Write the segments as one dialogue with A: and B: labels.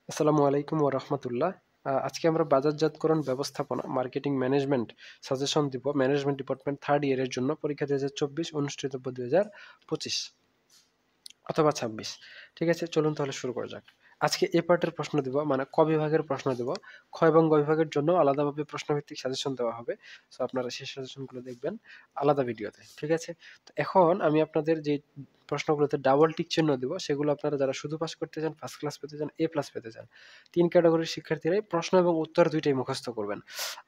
A: আসসালামু আলাইকুম ওয়া রাহমাতুল্লাহ। আজকে আমরা বাজারজাতকরণ ব্যবস্থাপনা, মার্কেটিং ম্যানেজমেন্ট সাজেশন দিব। ম্যানেজমেন্ট ডিপার্টমেন্ট 3rd ইয়ারের জন্য পরীক্ষা 2024 অনুষ্ঠিতব্য 2025 অথবা 26। ঠিক আছে? চলুন তাহলে শুরু করা যাক। আজকে এ পার্টের প্রশ্ন দিব, মানে ক বিভাগের প্রশ্ন দিব। খ এবং গ বিভাগের জন্য আলাদাভাবে প্রশ্নভিত্তিক সাজেশন দেওয়া হবে। সো আপনারা সেই সাজেশনগুলো দেখবেন আলাদা ভিডিওতে। ঠিক আছে? তো এখন আমি আপনাদের যে প্রশ্নগুলোতে ডাবল টিক চিহ্ন দিব, সেগুলো আপনারা যারা শুধু পাস করতে চান, ফার্স্ট ক্লাস পেতে চান, এ প্লাস পেতে চান, 3 ক্যাটাগরির শিক্ষার্থীরাই প্রশ্ন এবং উত্তর দুইটাই মুখস্থ করবেন।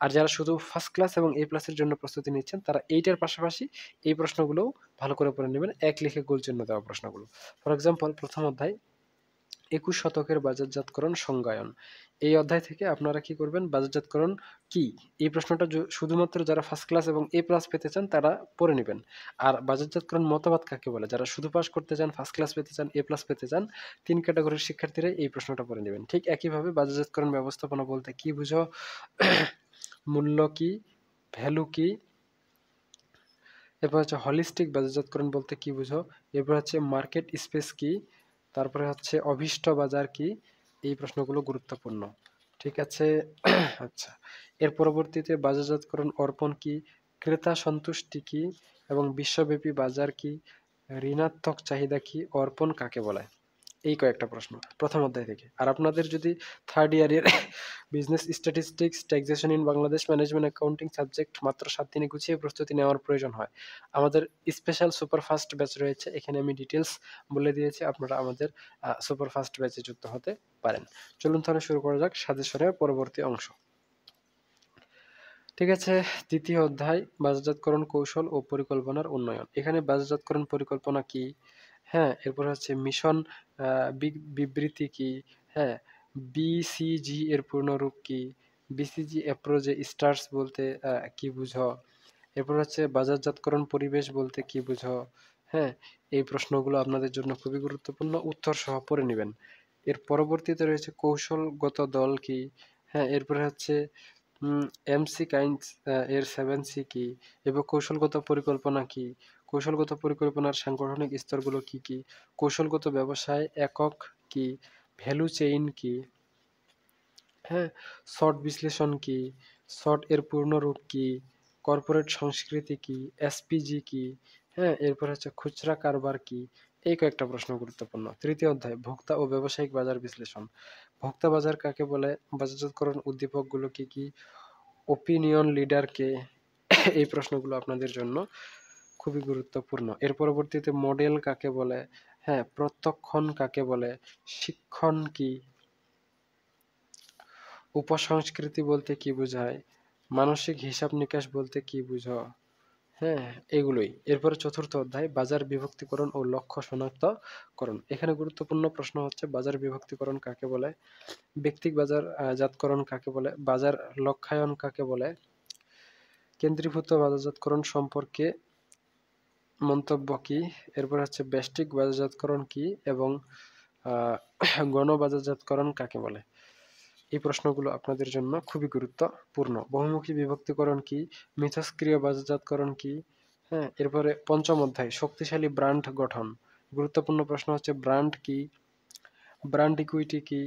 A: আর যারা শুধু ফার্স্ট ক্লাস এবং এ প্লাসের জন্য প্রস্তুতি নিচ্ছেন, তারা এইটার পাশাপাশি এই প্রশ্নগুলোও ভালো করে পড়ে নেবেন, এক লিখে গোল চিহ্ন দেওয়া প্রশ্নগুলো। ফর এক্সাম্পল, প্রথম অধ্যায় 21 শতকের বাজারজাতকরণ সংজ্ঞায়ন। এই অধ্যায় থেকে আপনারা কি করবেন, বাজারজাতকরণ কি, এই প্রশ্নটা শুধুমাত্র যারা ফার্স্ট ক্লাস এবং এ প্লাস পেতে চান তারা পড়ে নেবেন। আর বাজারজাতকরণ মতবাদ কাকে বলে, যারা শুধু পাস করতে চান, ফার্স্ট ক্লাস পেতে চান, এ প্লাস পেতে চান, 3 ক্যাটাগরির শিক্ষার্থীরা এই প্রশ্নটা পড়ে নেবেন। ঠিক একইভাবে বাজারজাতকরণ ব্যবস্থাপনা বলতে কি বুঝো, মূল্য কি, ভ্যালু কি, এরপর হচ্ছে হলিস্টিক বাজারজাতকরণ বলতে কি বুঝো, এরপর হচ্ছে মার্কেট স্পেস কি, তারপরে হচ্ছে অভীষ্ট বাজার কি। এই প্রশ্নগুলো গুরুত্বপূর্ণ। ঠিক আছে? আচ্ছা, এর পরবর্তীতে বাজারজাতকরণ অর্পণ কি, ক্রেতা সন্তুষ্টি কি, এবং বিশ্বব্যাপী বাজার কি, ঋণাত্মক চাহিদা কি, অর্পণ কাকে বলে। এই কয়েকটা প্রশ্ন প্রথম অধ্যায় থেকে। আর আপনাদের যদি 3rd ইয়ারের business statistics, taxation in Bangladesh, management accounting subject মাত্র 7 দিনে গুছিয়ে প্রস্তুতি নেওয়ার প্রয়োজন হয়, আমাদের স্পেশাল সুপারফাস্ট ব্যাচ রয়েছে। এখানে আমি ডিটেলস বলে দিয়েছি, আপনারা আমাদের সুপারফাস্ট ব্যাচে যুক্ত হতে পারেন। চলুন তাহলে শুরু করা যাক সাজেশনের পরবর্তী অংশ। ঠিক আছে, দ্বিতীয় অধ্যায় বাজারজাতকরণ কৌশল ও পরিকল্পনার উন্নয়ন। এখানে বাজারজাতকরণ পরিকল্পনা কি, হ্যাঁ, এরপর হচ্ছে মিশন বিবৃতি কি, হ্যাঁ, বিসিজি এর পূর্ণরূপ কি, বিসিজি অ্যাপ্রোচে স্টার্স বলতে কি বুঝো, এরপর হচ্ছে বাজারজাতকরণ পরিবেশ বলতে কি বুঝো। হ্যাঁ, এই প্রশ্নগুলো আপনাদের জন্য খুবই গুরুত্বপূর্ণ, উত্তর সহ পড়ে নেবেন। এর পরবর্তীতে রয়েছে কৌশলগত দল কি, হ্যাঁ, এরপরে হচ্ছে এমসি কাইন্ডস এর 7C কি, এবং কৌশলগত পরিকল্পনা কি, কৌশলগত পরিকল্পনার সাংগঠনিক স্তরগুলো কি কি, কৌশলগত ব্যবসায় একক কি, ভ্যালু চেইন কি, হ্যাঁ, শর্ট বিশ্লেষণ কি, শর্ট এর পূর্ণরূপ কি, কর্পোরেট সংস্কৃতি কি, এসপিজি কি, হ্যাঁ, এরপর হচ্ছে খুচরা কারবার কি। এই কয়েকটা প্রশ্ন গুরুত্বপূর্ণ। তৃতীয় অধ্যায় ভোক্তা ও ব্যবসায়িক বাজার বিশ্লেষণ। ভোক্তা বাজার কাকে বলে, বাজারজাতকরণ উদ্দীপকগুলো কি কি, ওপিনিয়ন লিডার কে। এই প্রশ্নগুলো আপনাদের জন্য খুবই গুরুত্বপূর্ণ। এর পরবর্তীতে মডেল কাকে বলে, হ্যাঁ, প্রত্যক্ষণ কাকে বলে, শিক্ষণ কি, উপসংস্কৃতি বলতে কি বোঝায়, মানসিক হিসাব নিকাশ বলতে কি বুঝো। হ্যাঁ, এগুলোই। এরপরে চতুর্থ অধ্যায় বাজার বিভক্তিকরণ ও লক্ষ্য শনাক্তকরণ। এখানে গুরুত্বপূর্ণ প্রশ্ন হচ্ছে বাজার বিভক্তিকরণ কাকে বলে, ব্যক্তিক বাজার জাতকরণ কাকে বলে, বাজার লক্ষ্যায়ন কাকে বলে, কেন্দ্রীভূত বাজারজাতকরণ সম্পর্কে মন্তব্য কি, এরপর হচ্ছে ব্যষ্টিক বাজারজাতকরণ কি, এবং গণ বাজারজাতকরণ কাকে বলে। এই প্রশ্নগুলো আপনাদের জন্য খুবই গুরুত্বপূর্ণ। বহুমুখী বিভক্তিকরণ কি, মিথস্ক্রিয় বাজারজাতকরণ কি, হ্যাঁ, এরপরে পঞ্চম অধ্যায় শক্তিশালী ব্র্যান্ড গঠন। গুরুত্বপূর্ণ প্রশ্ন হচ্ছে ব্র্যান্ড কি, ব্র্যান্ড ইকুইটি কি,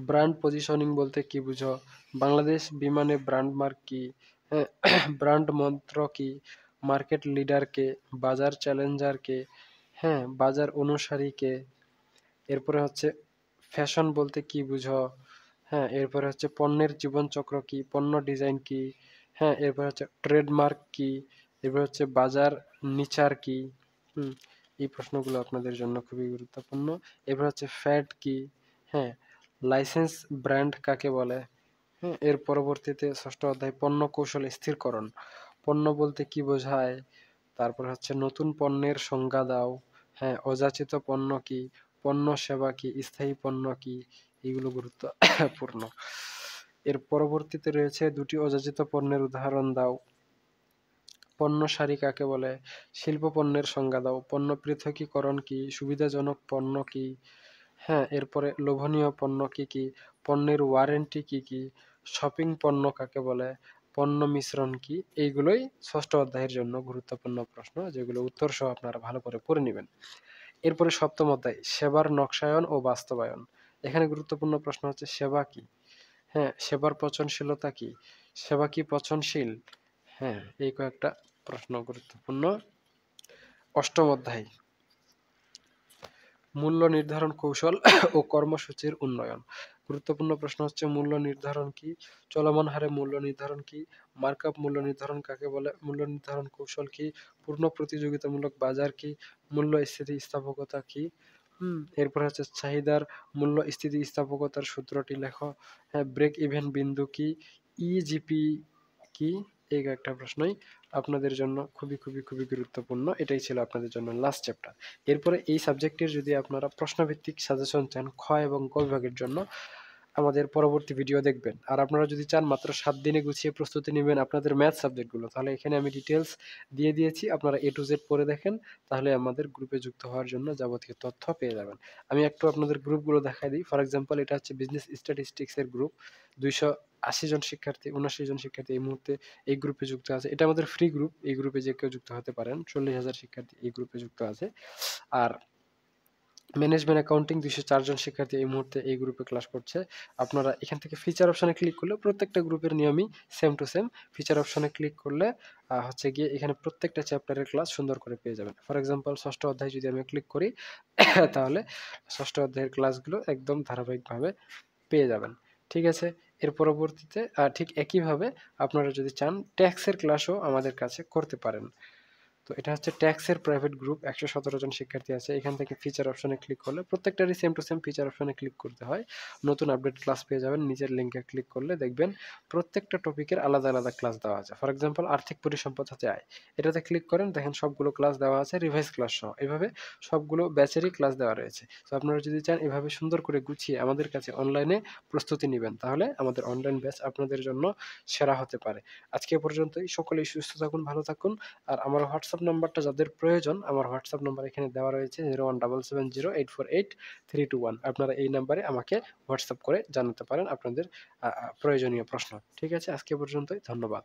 A: ব্র্যান্ড পজিশনিং বলতে কি বুঝো, বাংলাদেশ বিমানে ব্র্যান্ড মার্ক কি, হ্যাঁ, ব্র্যান্ড মন্ত্র কি, মার্কেট লিডার কে, বাজার চ্যালেঞ্জার কে, হ্যাঁ, বাজার অনুসারী কে, এরপরে হচ্ছে ফ্যাশন বলতে কি বুঝো, হ্যাঁ, এরপরে হচ্ছে পণ্যের জীবনচক্র কি, পণ্য ডিজাইন কি, হ্যাঁ, এরপর হচ্ছে ট্রেডমার্ক কি, এরপর হচ্ছে বাজার নিচার কি। হুম, এই প্রশ্নগুলো আপনাদের জন্য খুবই গুরুত্বপূর্ণ। এরপর হচ্ছে ফ্যাট কি, হ্যাঁ, লাইসেন্স ব্র্যান্ড কাকে বলে, হ্যাঁ, এর পরবর্তীতে ষষ্ঠ অধ্যায় পণ্য কৌশল স্থিরকরণ। পণ্য বলতে কি বোঝায়, তারপর হচ্ছে নতুন পণ্যের সংজ্ঞা দাও, হ্যাঁ, অযাচিত পণ্য কি, পণ্য সেবা কি, স্থায়ী পণ্য কি। এগুলো গুরুত্বপূর্ণ। এর পরবর্তীতে রয়েছে দুটি অযাচিত পণ্যের উদাহরণ দাও, পণ্য সারি কাকে বলে, শিল্প পণ্যের সংজ্ঞা দাও, পণ্য পৃথকীকরণ কি, সুবিধাজনক পণ্য কি, হ্যাঁ, এরপরে লোভনীয় পণ্য কি কি, পণ্যের ওয়ারেন্টি কি কি, শপিং পণ্য কাকে বলে, পণ্য মিশ্রণ কি। এইগুলোই ষষ্ঠ অধ্যায়ের জন্য গুরুত্বপূর্ণ প্রশ্ন, যেগুলো উত্তর সহ আপনারা ভালো করে পড়ে নেবেন। এরপরে সপ্তম অধ্যায় সেবার নকশায়ন ও বাস্তবায়ন। এখানে গুরুত্বপূর্ণ প্রশ্ন হচ্ছে সেবা কি? হ্যাঁ, সেবার পচনশীলতা কি? সেবা কি পচনশীল? হ্যাঁ, এই কয়েকটা প্রশ্ন গুরুত্বপূর্ণ। অষ্টম অধ্যায়, মূল্য নির্ধারণ কৌশল ও কর্মসূচির উন্নয়ন। গুরুত্বপূর্ণ প্রশ্ন হচ্ছে মূল্য নির্ধারণ কি, চলমান হারে মূল্য নির্ধারণ কি, মার্কআপ মূল্য নির্ধারণ কাকে বলে, মূল্য নির্ধারণ কৌশল কি, পূর্ণ প্রতিযোগিতামূলক বাজার কি, মূল্য স্থিতিস্থাপকতা কি। এরপর হচ্ছে চাহিদার মূল্য স্থিতিস্থাপকতার সূত্রটি লেখো। হ্যাঁ, ব্রেক ইভেন বিন্দু কি, ইজিপি কি। এই একটা প্রশ্নই আপনাদের জন্য খুবই খুবই খুবই গুরুত্বপূর্ণ। এটাই ছিল আপনাদের জন্য লাস্ট চ্যাপ্টার। এরপরে এই সাবজেক্টের যদি আপনারা প্রশ্নভিত্তিক সাজেশন চান খ এবং গ বিভাগের জন্য, আমাদের পরবর্তী ভিডিও দেখবেন। আর আপনারা যদি চান মাত্র 7 দিনে গুছিয়ে প্রস্তুতি নেবেন আপনাদের ম্যাথ সাবজেক্টগুলো, তাহলে এখানে আমি ডিটেলস দিয়ে দিয়েছি, আপনারা A to Z পড়ে দেখেন, তাহলে আমাদের গ্রুপে যুক্ত হওয়ার জন্য যাবতীয় তথ্য পেয়ে যাবেন। আমি একটু আপনাদের গ্রুপগুলো দেখাই দিই। ফর এক্সাম্পল, এটা হচ্ছে বিজনেস স্ট্যাটিস্টিক্স এর গ্রুপ, 280 জন শিক্ষার্থী, 79 জন শিক্ষার্থী এই মুহূর্তে এই গ্রুপে যুক্ত আছে। এটা আমাদের ফ্রি গ্রুপ, এই গ্রুপে যে কেউ যুক্ত হতে পারেন। 40,000 শিক্ষার্থী এই গ্রুপে যুক্ত আছে। আর ম্যানেজমেন্ট অ্যাকাউন্টিং 204 জন শিক্ষার্থী এই মুহূর্তে এই গ্রুপে ক্লাস করছে। আপনারা এখান থেকে ফিচার অপশনে ক্লিক করলে প্রত্যেকটা গ্রুপের নিয়মই সেম টু সেম। ফিচার অপশনে ক্লিক করলে হচ্ছে গিয়ে এখানে প্রত্যেকটা চ্যাপ্টারের ক্লাস সুন্দর করে পেয়ে যাবেন। ফর এক্সাম্পল, ষষ্ঠ অধ্যায় যদি আমি ক্লিক করি তাহলে ষষ্ঠ অধ্যায়ের ক্লাসগুলো একদম ধারাবাহিকভাবে পেয়ে যাবেন। ঠিক আছে, এর পরবর্তীতে ঠিক একইভাবে আপনারা যদি চান ট্যাক্সের ক্লাসও আমাদের কাছে করতে পারেন। তো এটা হচ্ছে ট্যাক্সের প্রাইভেট গ্রুপ, 117 জন শিক্ষার্থী আছে। এখান থেকে ফিচার অপশনে ক্লিক করলে প্রত্যেকটারই সেম টু সেম ফিচার অপশনে ক্লিক করতে হয়। নতুন আপডেট ক্লাস পেয়ে যাবেন। নিচের লিঙ্কে ক্লিক করলে দেখবেন প্রত্যেকটা টপিকের আলাদা আলাদা ক্লাস দেওয়া আছে। ফর এক্সাম্পল, আর্থিক পরিসম্পদ হতে আয়, এটাতে ক্লিক করেন, দেখেন সবগুলো ক্লাস দেওয়া আছে, রিভাইজ ক্লাস সহ। এভাবে সবগুলো ব্যাচেরই ক্লাস দেওয়া রয়েছে। তো আপনারা যদি চান এভাবে সুন্দর করে গুছিয়ে আমাদের কাছে অনলাইনে প্রস্তুতি নেবেন, তাহলে আমাদের অনলাইন ব্যাচ আপনাদের জন্য সেরা হতে পারে। আজকে এ পর্যন্তই। সকলেই সুস্থ থাকুন, ভালো থাকুন। আর আমার হোয়াটসঅ্যাপ নাম্বারটা যাদের প্রয়োজন, আমার হোয়াটসঅ্যাপ নাম্বার এখানে দেওয়া রয়েছে 01770848321। আপনারা এই নাম্বারে আমাকে হোয়াটসঅ্যাপ করে জানাতে পারেন আপনাদের প্রয়োজনীয় প্রশ্ন। ঠিক আছে, আজকে পর্যন্তই। ধন্যবাদ।